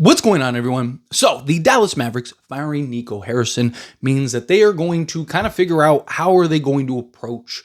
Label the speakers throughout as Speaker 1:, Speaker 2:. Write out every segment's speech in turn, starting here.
Speaker 1: What's going on, everyone? So the Dallas Mavericks firing Nico Harrison means that they are going to kind of figure out how are they going to approach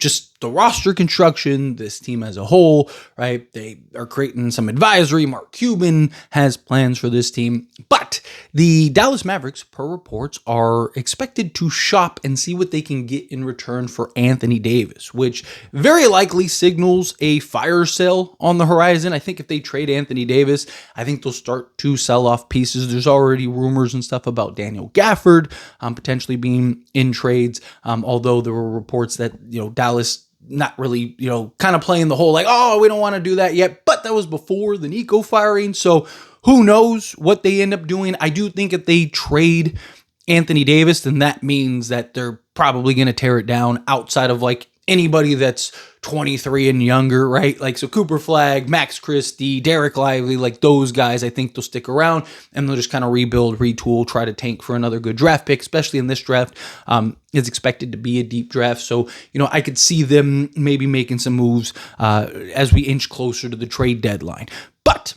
Speaker 1: just the roster construction, this team as a whole, right? They are creating some advisory. Mark Cuban has plans for this team. But the Dallas Mavericks, per reports, are expected to shop and see what they can get in return for Anthony Davis, which very likely signals a fire sale on the horizon. I think if they trade Anthony Davis, I think they'll start to sell off pieces. There's already rumors and stuff about Daniel Gafford potentially being in trades, although there were reports that, Dallas not really, kind of playing the whole like, oh, we don't want to do that yet. But that was before the Nico firing. So who knows what they end up doing. I do think if they trade Anthony Davis, then that means that they're probably going to tear it down outside of like anybody that's 23 and younger, right? Like, so Cooper Flagg, Max Christie, Derek Lively, like those guys, I think they'll stick around and they'll just kind of rebuild, retool, try to tank for another good draft pick, especially in this draft. It's expected to be a deep draft. So, I could see them maybe making some moves as we inch closer to the trade deadline. But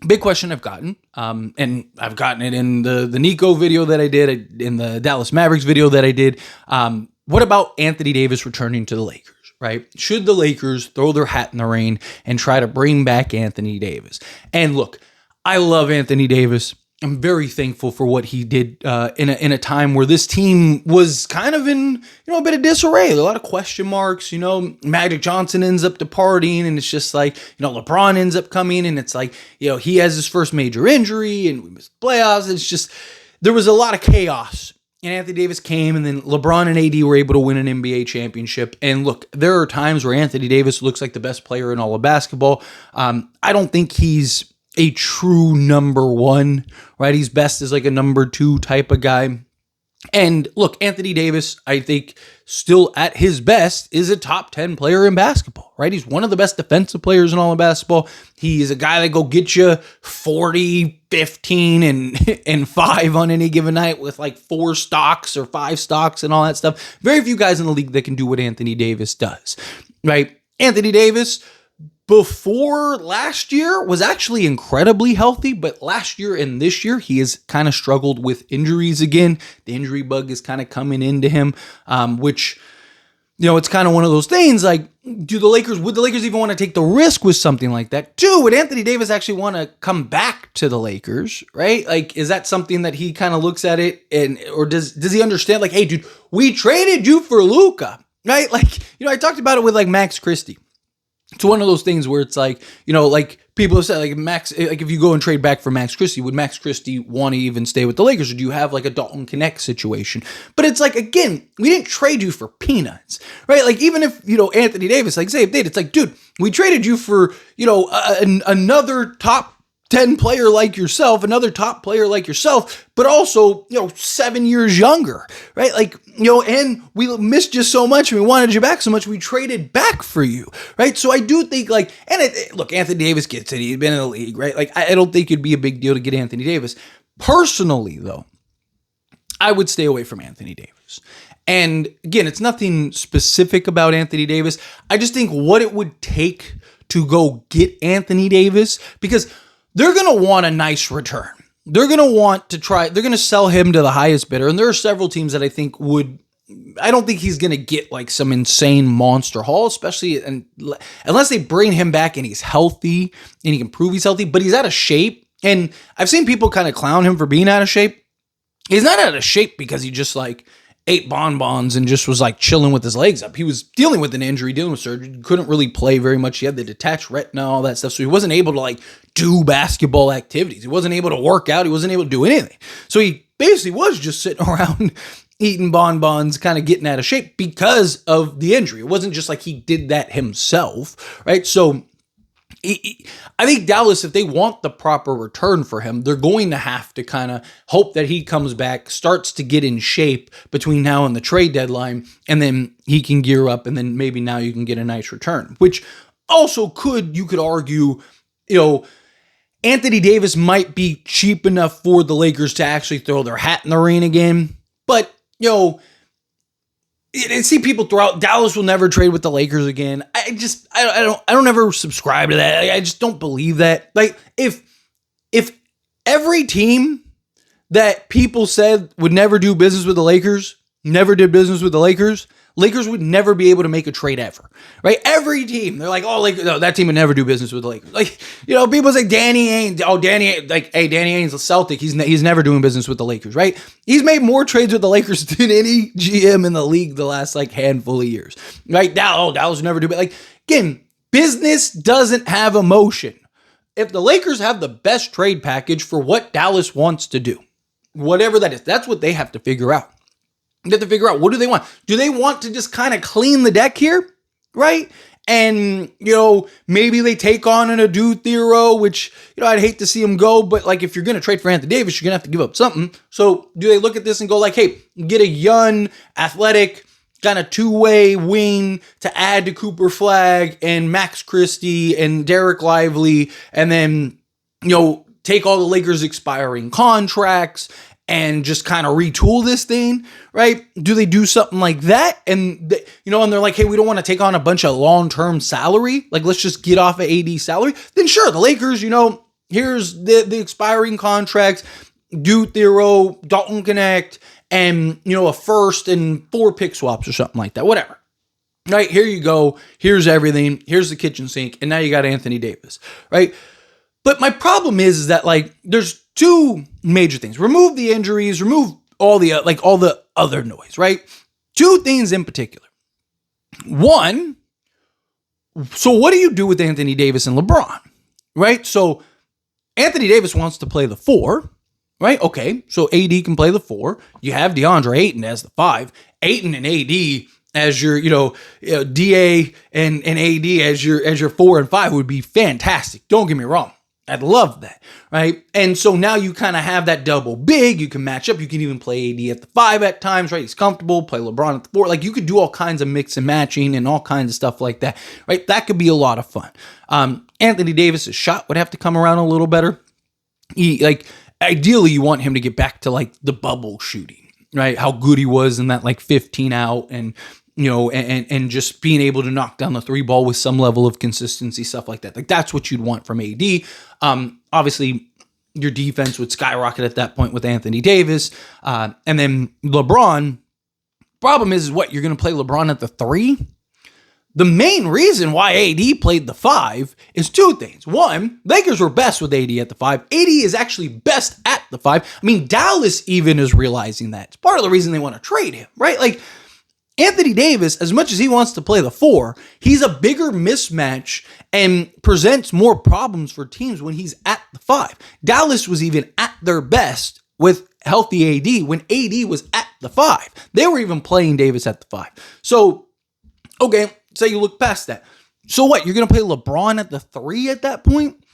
Speaker 1: big question I've gotten, and I've gotten it in the Nico video that I did, in the Dallas Mavericks video that I did. What about Anthony Davis returning to the Lakers, right? Should the Lakers throw their hat in the ring and try to bring back Anthony Davis? And look, I love Anthony Davis. I'm very thankful for what he did in a time where this team was kind of in, a bit of disarray, a lot of question marks. Magic Johnson ends up departing, and it's just like, LeBron ends up coming, and it's like, he has his first major injury, and we missed playoffs. It's just, there was a lot of chaos. And Anthony Davis came, and then LeBron and AD were able to win an NBA championship. And look, there are times where Anthony Davis looks like the best player in all of basketball. I don't think he's a true number one, right? He's best as like a number two type of guy. And look, Anthony Davis, I think still at his best is a top 10 player in basketball, right? He's one of the best defensive players in all of basketball. He's a guy that go get you 40, 15, and 5 on any given night with like 4 stocks or 5 stocks and all that stuff. Very few guys in the league that can do what Anthony Davis does, right? Anthony Davis, before last year, was actually incredibly healthy, but last year and this year, he has kind of struggled with injuries again. The injury bug is kind of coming into him, which, it's kind of one of those things like, would the Lakers even want to take the risk with something like that? Two, would Anthony Davis actually want to come back to the Lakers, right? Like, is that something that he kind of looks at it or does he understand like, hey, dude, we traded you for Luka, right? Like, I talked about it with like Max Christie. It's one of those things where it's like, like people have said, like if you go and trade back for Max Christie, would Max Christie want to even stay with the Lakers? Or do you have like a Dalton Connect situation? But it's like, again, we didn't trade you for peanuts, right? Like even if, Anthony Davis, like say if they did, it's like, dude, we traded you for, another top 10 player like yourself, another top player like yourself, but also, 7 years younger, right? Like, and we missed you so much and we wanted you back so much, we traded back for you, right? So I do think like, look, Anthony Davis gets it. He's been in the league, right? Like, I don't think it'd be a big deal to get Anthony Davis. Personally, though, I would stay away from Anthony Davis. And again, it's nothing specific about Anthony Davis. I just think what it would take to go get Anthony Davis, because they're going to want a nice return. They're going to sell him to the highest bidder. And there are several teams that I think I don't think he's going to get like some insane monster haul, especially unless they bring him back and he's healthy and he can prove he's healthy, but he's out of shape. And I've seen people kind of clown him for being out of shape. He's not out of shape because he just like ate bonbons and just was like chilling with his legs up. He was dealing with an injury, dealing with surgery, couldn't really play very much. He had the detached retina, all that stuff. So he wasn't able to like do basketball activities. He wasn't able to work out. He wasn't able to do anything. So he basically was just sitting around eating bonbons, kind of getting out of shape because of the injury. It wasn't just like he did that himself, right? So I think Dallas, if they want the proper return for him, they're going to have to kind of hope that he comes back, starts to get in shape between now and the trade deadline, and then he can gear up, and then maybe now you can get a nice return, which also you could argue, Anthony Davis might be cheap enough for the Lakers to actually throw their hat in the ring again, but, I see people throw out Dallas will never trade with the Lakers again. I don't ever subscribe to that. I just don't believe that. Like if every team that people said would never do business with the Lakers, never did business with the Lakers. Lakers would never be able to make a trade ever, right? Every team, they're like, oh, Lakers, no, that team would never do business with the Lakers. Like, people say Danny Ainge, Danny Ainge's a Celtic. He's never doing business with the Lakers, right? He's made more trades with the Lakers than any GM in the league the last handful of years, right? Dallas would never do it. Like, again, business doesn't have emotion. If the Lakers have the best trade package for what Dallas wants to do, whatever that is, that's what they have to figure out. They have to figure out, what do they want? Do they want to just kind of clean the deck here, right? And, maybe they take on an Adu Thero, which, I'd hate to see him go, but if you're going to trade for Anthony Davis, you're going to have to give up something. So do they look at this and go hey, get a young, athletic, kind of two-way wing to add to Cooper Flagg and Max Christie and Derek Lively, and then, take all the Lakers' expiring contracts and just kind of retool this thing, right? Do they do something like that? And, and they're like, hey, we don't want to take on a bunch of long-term salary. Let's just get off of AD salary. Then sure, the Lakers, here's the expiring contracts, Dude Thero, Dalton Connect, and, a first and 4 pick swaps or something like that, whatever. Right, here you go. Here's everything. Here's the kitchen sink. And now you got Anthony Davis, right? But my problem is that there's 2 major things. Remove the injuries, remove all the other noise, right? 2 things in particular. One, so what do you do with Anthony Davis and LeBron, right? So Anthony Davis wants to play the 4, right? Okay, so AD can play the 4. You have DeAndre Ayton as the 5. Ayton and AD as your, DA and AD as your 4 and 5 would be fantastic. Don't get me wrong. I'd love that, right? And so now you kind of have that double big. You can match up. You can even play AD at the 5 at times, right? He's comfortable. Play LeBron at the 4. You could do all kinds of mix and matching and all kinds of stuff like that, right? That could be a lot of fun. Anthony Davis's shot would have to come around a little better. Ideally, you want him to get back to the bubble shooting, right? How good he was in that 15 out and and just being able to knock down the 3 ball with some level of consistency, stuff like that. That's what you'd want from AD. Obviously, your defense would skyrocket at that point with Anthony Davis. And then LeBron, problem is what? You're going to play LeBron at the 3? The main reason why AD played the 5 is 2 things. One, Lakers were best with AD at the 5. AD is actually best at the 5. I mean, Dallas even is realizing that. It's part of the reason they want to trade him, right? Anthony Davis, as much as he wants to play the 4, he's a bigger mismatch and presents more problems for teams when he's at the 5. Dallas was even at their best with healthy AD when AD was at the 5. They were even playing Davis at the 5. So, okay, say you look past that. So what? You're going to play LeBron at the 3 at that point?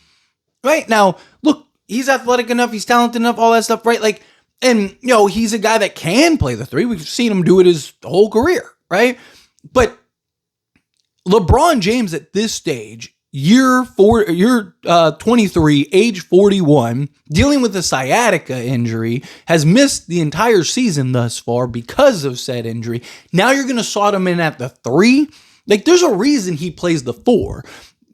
Speaker 1: Right? Now, look, he's athletic enough, he's talented enough, all that stuff, right? And, he's a guy that can play the 3. We've seen him do it his whole career, right? But LeBron James at this stage, year 23, age 41, dealing with a sciatica injury, has missed the entire season thus far because of said injury. Now you're going to slot him in at the 3? There's a reason he plays the 4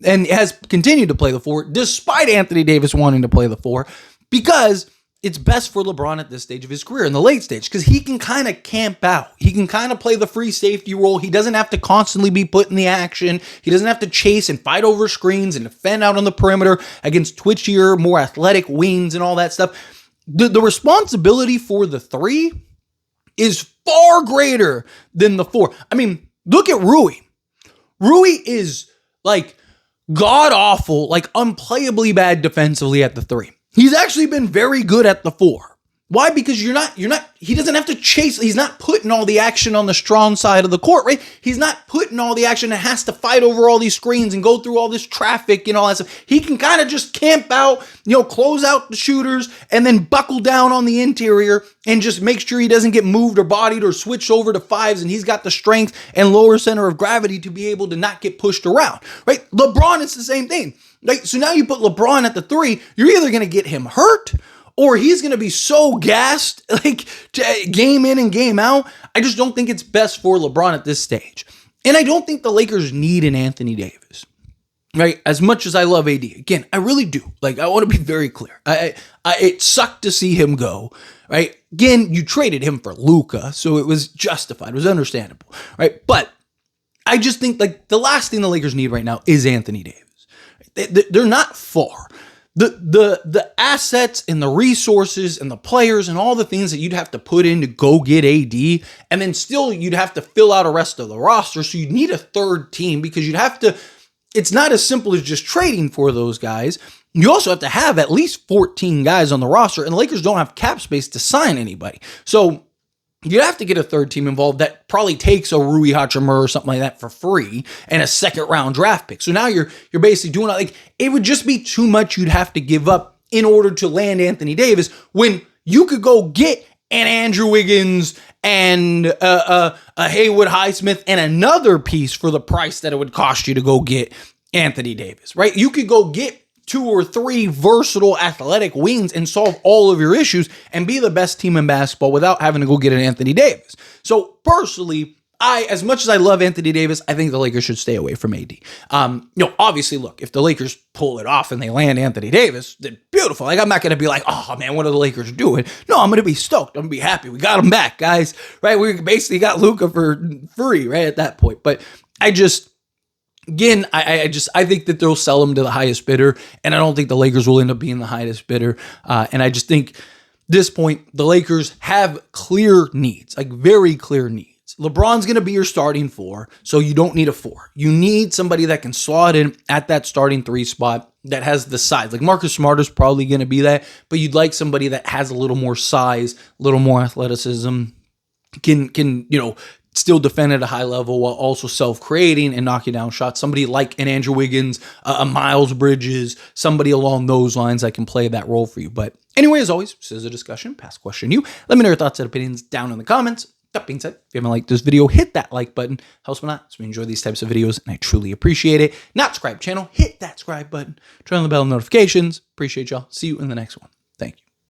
Speaker 1: and has continued to play the 4 despite Anthony Davis wanting to play the 4, because it's best for LeBron at this stage of his career, in the late stage, because he can kind of camp out. He can kind of play the free safety role. He doesn't have to constantly be put in the action. He doesn't have to chase and fight over screens and defend out on the perimeter against twitchier, more athletic wings and all that stuff. The responsibility for the 3 is far greater than the 4. I mean, look at Rui. Rui is god-awful, unplayably bad defensively at the 3. He's actually been very good at the 4. Why? Because he doesn't have to chase. He's not putting all the action on the strong side of the court, right? He's not putting all the action and has to fight over all these screens and go through all this traffic and all that stuff. He can kind of just camp out, close out the shooters and then buckle down on the interior and just make sure he doesn't get moved or bodied or switched over to 5s. And he's got the strength and lower center of gravity to be able to not get pushed around, right? LeBron is the same thing. So now you put LeBron at the 3, you're either going to get him hurt or he's going to be so gassed, game in and game out. I just don't think it's best for LeBron at this stage. And I don't think the Lakers need an Anthony Davis. right? As much as I love AD, again, I really do. Like, I want to be very clear. It sucked to see him go, right? Again, you traded him for Luka, so it was justified. It was understandable, right? But I just think, like, the last thing the Lakers need right now is Anthony Davis. They're not far. The assets and the resources and the players and all the things that you'd have to put in to go get AD, and then still you'd have to fill out a rest of the roster. So you'd need a third team because you'd have to, it's not as simple as just trading for those guys. You also have to have at least 14 guys on the roster, and the Lakers don't have cap space to sign anybody. So you'd have to get a third team involved that probably takes a Rui Hachimura or something like that for free and a second round draft pick. So now you're basically doing, like, it would just be too much you'd have to give up in order to land Anthony Davis when you could go get an Andrew Wiggins and a Haywood Highsmith and another piece for the price that it would cost you to go get Anthony Davis, right? You could go get 2 or 3 versatile athletic wings and solve all of your issues and be the best team in basketball without having to go get an Anthony Davis. So personally, as much as I love Anthony Davis, I think the Lakers should stay away from AD. Obviously, look, if the Lakers pull it off and they land Anthony Davis, then beautiful. Like, I'm not going to be like, oh man, what are the Lakers doing? No, I'm going to be stoked. I'm going to be happy. We got him back, guys. Right? We basically got Luka for free, right, at that point. But again, I think that they'll sell him to the highest bidder, and I don't think the Lakers will end up being the highest bidder. And I just think at this point, the Lakers have clear needs, like very clear needs. LeBron's going to be your starting 4, so you don't need a 4. You need somebody that can slot in at that starting 3 spot that has the size. Like, Marcus Smart is probably going to be that, but you'd like somebody that has a little more size, a little more athleticism, can still defend at a high level while also self-creating and knocking down shots. Somebody like an Andrew Wiggins, a Miles Bridges, somebody along those lines that can play that role for you. But anyway, as always, this is a discussion. Past question you. Let me know your thoughts and opinions down in the comments. That being said, if you haven't liked this video, hit that like button. Helps me out. So we enjoy these types of videos, and I truly appreciate it. Not subscribe channel, hit that subscribe button. Turn on the bell notifications. Appreciate y'all. See you in the next one. Thank you.